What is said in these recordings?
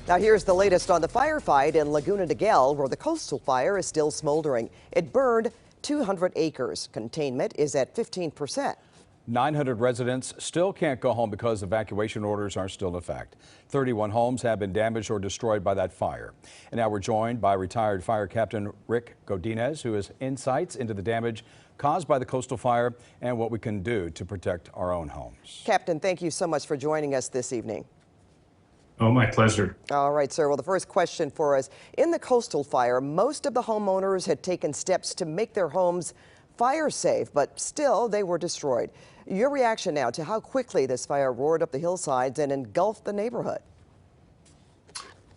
Now here's the latest on the firefight in Laguna de Gel, where the coastal fire is still smoldering. It burned 200 acres. Containment is at 15%. 900 residents still can't go home because evacuation orders are still in effect. 31 homes have been damaged or destroyed by that fire. And now we're joined by retired fire captain Rick Godinez, who has insights into the damage caused by the coastal fire and what we can do to protect our own homes. Captain, thank you so much for joining us this evening. Oh, my pleasure. All right, sir. Well, the first question for us. In the coastal fire, most of the homeowners had taken steps to make their homes fire safe, but still they were destroyed. Your reaction now to how quickly this fire roared up the hillsides and engulfed the neighborhood?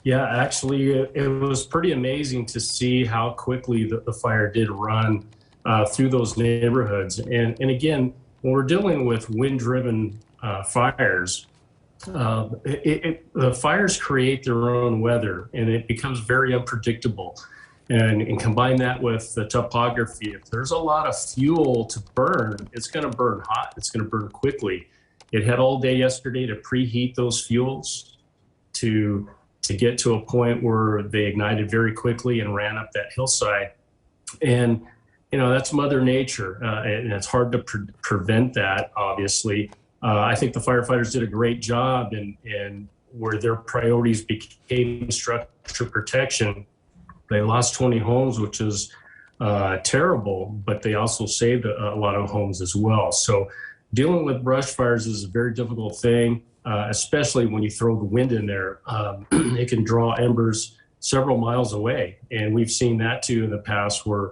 Yeah, actually, it was pretty amazing to see how quickly the fire did run through those neighborhoods. And again, when we're dealing with wind-driven fires, the fires create their own weather, and it becomes very unpredictable. And combine that with the topography. If there's a lot of fuel to burn, it's going to burn hot. It's going to burn quickly. It had all day yesterday to preheat those fuels to get to a point where they ignited very quickly and ran up that hillside. And that's Mother Nature, and it's hard to prevent that, obviously. I think the firefighters did a great job in where their priorities became structure protection. They lost 20 homes, which is terrible, but they also saved a lot of homes as well. So dealing with brush fires is a very difficult thing, especially when you throw the wind in there. It can draw embers several miles away. And we've seen that too in the past, where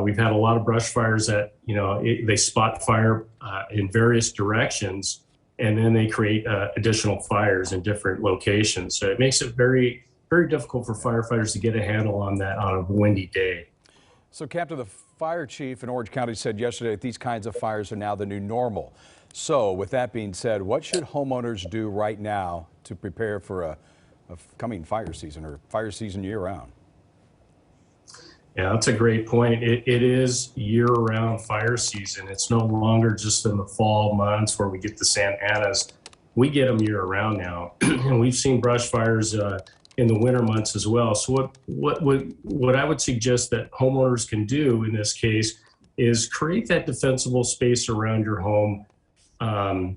we've had a lot of brush fires that, they spot fire in various directions, and then they create additional fires in different locations. So it makes it very difficult for firefighters to get a handle on that on a windy day. So, Captain, the fire chief in Orange County said yesterday that these kinds of fires are now the new normal. So, with that being said, what should homeowners do right now to prepare for a coming fire season, or fire season year-round? Yeah, that's a great point. It is year-round fire season. It's no longer just in the fall months where we get the Santa Anas. We get them year-round now, and we've seen brush fires in the winter months as well. So what I would suggest that homeowners can do in this case is create that defensible space around your home. And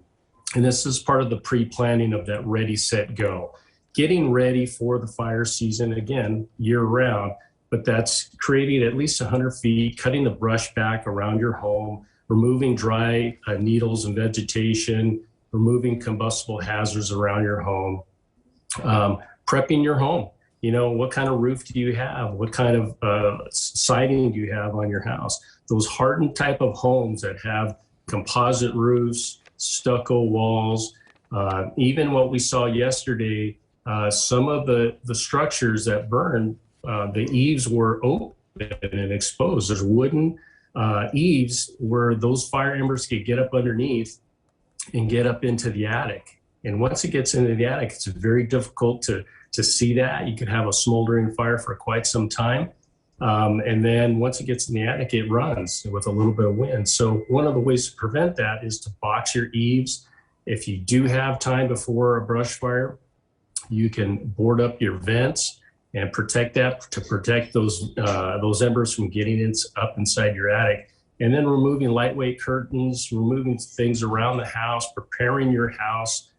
this is part of the pre-planning of that ready, set, go. Getting ready for the fire season, again, year-round, but that's creating at least 100 feet, cutting the brush back around your home, removing dry needles and vegetation, removing combustible hazards around your home. Prepping your home. What kind of roof do you have? What kind of siding do you have on your house? Those hardened type of homes that have composite roofs, stucco walls, even what we saw yesterday, some of the structures that burned, the eaves were open and exposed. There's wooden eaves where those fire embers could get up underneath and get up into the attic. And once it gets into the attic, it's very difficult to see that. You could have a smoldering fire for quite some time. And then once it gets in the attic, it runs with a little bit of wind. So one of the ways to prevent that is to box your eaves. If you do have time before a brush fire, you can board up your vents and protect that, to protect those embers from getting up inside your attic. And then removing lightweight curtains, removing things around the house, preparing your house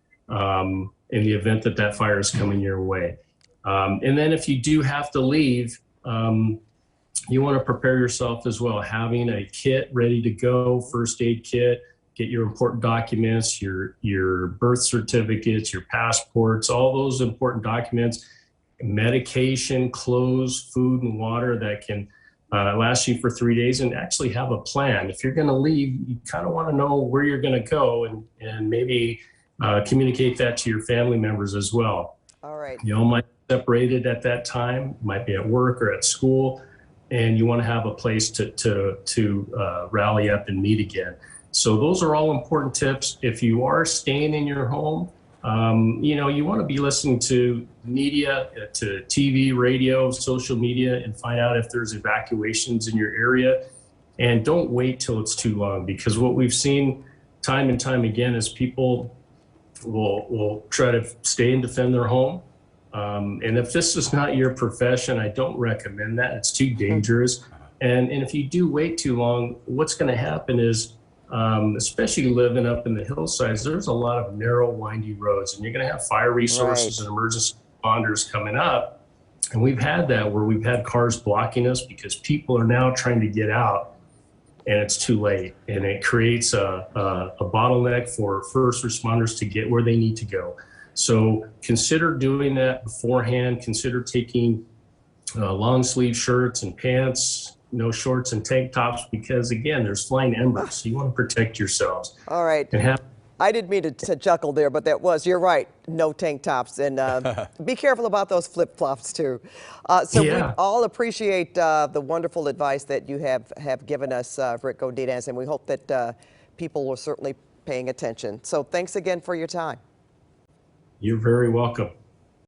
in the event that fire is coming your way. And then if you do have to leave, you want to prepare yourself as well. Having a kit ready to go, first aid kit, get your important documents, your birth certificates, your passports, all those important documents, medication, clothes, food, and water that can last you for 3 days, and actually have a plan. If you're going to leave, you kind of want to know where you're going to go, and maybe communicate that to your family members as well. All right. You all might be separated at that time, might be at work or at school, and you want to have a place to rally up and meet again. So those are all important tips. If you are staying in your home, you want to be listening to media, to TV, radio, social media, and find out if there's evacuations in your area. And don't wait till it's too long, because what we've seen time and time again is people will try to stay and defend their home. And if this is not your profession, I don't recommend that. It's too dangerous. And if you do wait too long, what's going to happen is, especially living up in the hillsides, there's a lot of narrow, windy roads, and you're going to have fire resources and emergency responders coming up. And we've had that where we've had cars blocking us because people are now trying to get out and it's too late. And it creates a bottleneck for first responders to get where they need to go. So consider doing that beforehand. Consider taking long sleeve shirts and pants, no shorts and tank tops, because again, there's flying embers. So you want to protect yourselves. All right. And I didn't mean to chuckle there, but you're right, no tank tops. And be careful about those flip-flops too. We all appreciate the wonderful advice that you have given us, Rick Godinez, and we hope that people are certainly paying attention. So thanks again for your time. You're very welcome.